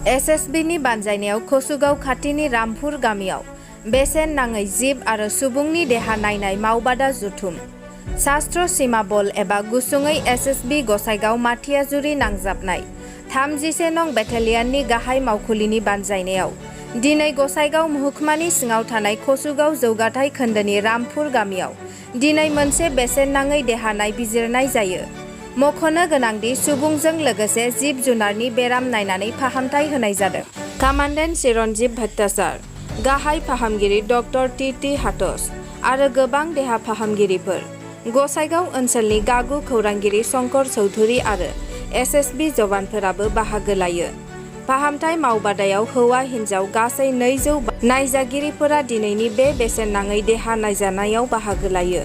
एसएसबीनि बानजायनायाव कसुगाव खाथिनि रामपुर गामियाव बेसेन नाङै जिब आरो सुबुंनि देहा नायनाय मावबादा जुथुम। शास्त्र सीमा बल एबा गुसुङै एसएसबी गसाइगाव माथियाजुरि नांजाबनाय 31 नं बेटेलियननि गाहाय मावखुलिनि बानजायनायाव दिनै गसाइगाव महकुमानि सिङाव थानाय कसुगाव जौगाथाय खोन्दोनि रामपुर गामियाव दिनै मोनसे बेसेन नाङै देहा नायबिजिरनाय जायो। मख'नो गोनांदि सुबुंजों लोगोसे जिब जुनारनि बेराम नायनानै फाहामथाय होनाय जादों। कामान्डेन्ट चिरन्जीव भट्टाचार्य, गाहाय फाहामगिरि डक्टर टी हाथस आरो गोबां देहा फाहामगिरिफोर, गसाइगाव ओनसोलनि गागु खौरांगिरि शंकर चौधुरी आरो एसएसबी जवानफोराबो बाहागो लायो। फाहामथाय मावबादायाव हौवा हिन्जाव गासै 200 नायजागिरिफोरा दिनैनि बे बेसेन नाङै देहा नायजानायाव बाहागो लायो।